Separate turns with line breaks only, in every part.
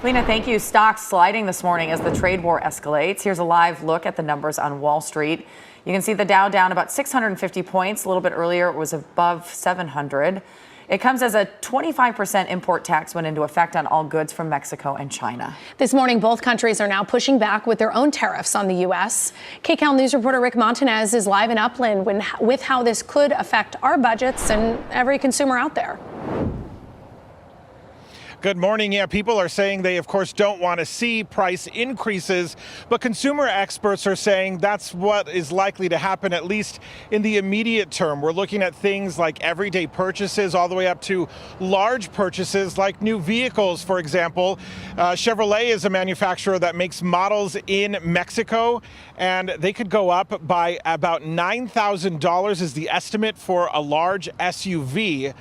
Lena, thank you. Stocks sliding this morning as the trade war escalates. Here's a live look at the numbers on Wall Street. You can see the Dow down about 650 points. A little bit earlier, it was above 700. It comes as a 25% import tax went into effect on all goods from Mexico and China.
This morning, both countries are now pushing back with their own tariffs on the U.S. KCAL News reporter Rick Montanez is live in Upland with how this could affect our budgets and every consumer out there.
Good morning. Yeah, people are saying they, of course, don't want to see price increases, but consumer experts are saying that's what is likely to happen, at least in the immediate term. We're looking at things like everyday purchases all the way up to large purchases like new vehicles, for example. Chevrolet is a manufacturer that makes models in Mexico, and they could go up by about $9,000 is the estimate for a large SUV.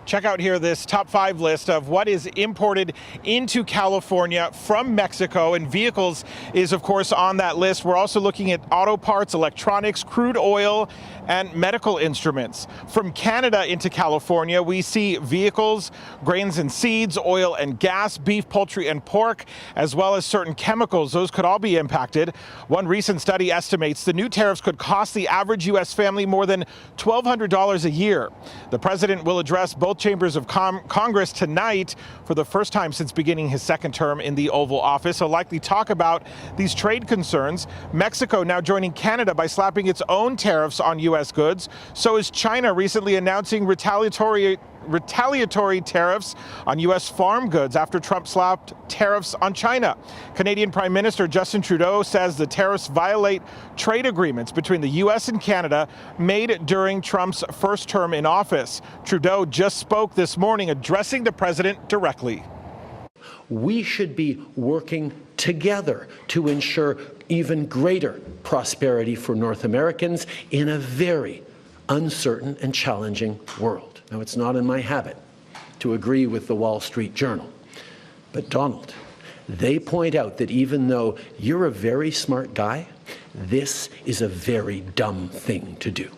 Check out here this top 5 list of what is imported into California from Mexico, and vehicles is, of course, on that list. We're also looking at auto parts, electronics, crude oil, and medical instruments. From Canada into California, we see vehicles, grains and seeds, oil and gas, beef, poultry, and pork, as well as certain chemicals. Those could all be impacted. One recent study estimates the new tariffs could cost the average U.S. family more than $1,200 a year. The president will address both chambers of Congress tonight for the first time since beginning his second term in the Oval Office. He'll likely talk about these trade concerns. Mexico now joining Canada by slapping its own tariffs on U.S. goods. So is China recently announcing retaliatory tariffs on U.S. farm goods after Trump slapped tariffs on China. Canadian Prime Minister Justin Trudeau says the tariffs violate trade agreements between the U.S. and Canada made during Trump's first term in office. Trudeau just spoke this morning addressing the president directly.
We should be working together to ensure even greater prosperity for North Americans in a very uncertain and challenging world. Now, it's not in my habit to agree with the Wall Street Journal, but Donald, they point out that even though you're a very smart guy, this is a very dumb thing to do.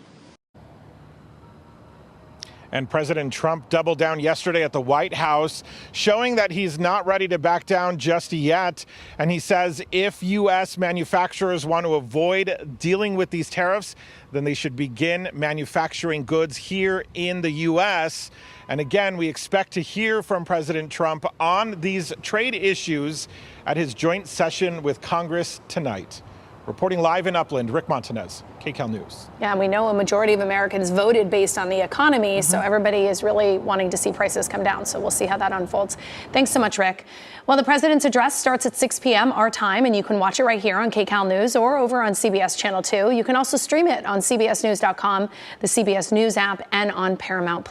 And President Trump doubled down yesterday at the White House, showing that he's not ready to back down just yet. And he says if U.S. manufacturers want to avoid dealing with these tariffs, then they should begin manufacturing goods here in the U.S. And again, we expect to hear from President Trump on these trade issues at his joint session with Congress tonight. Reporting live in Upland, Rick Montanez, KCAL News.
Yeah, and we know a majority of Americans voted based on the economy, so everybody is really wanting to see prices come down. So we'll see how that unfolds. Thanks so much, Rick. Well, the president's address starts at 6 p.m. our time, and you can watch it right here on KCAL News or over on CBS Channel 2. You can also stream it on CBSNews.com, the CBS News app, and on Paramount+.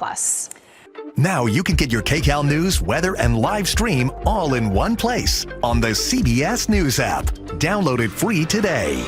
Now you can get your KCAL News, weather, and live stream all in one place on the CBS News app. Download it free today.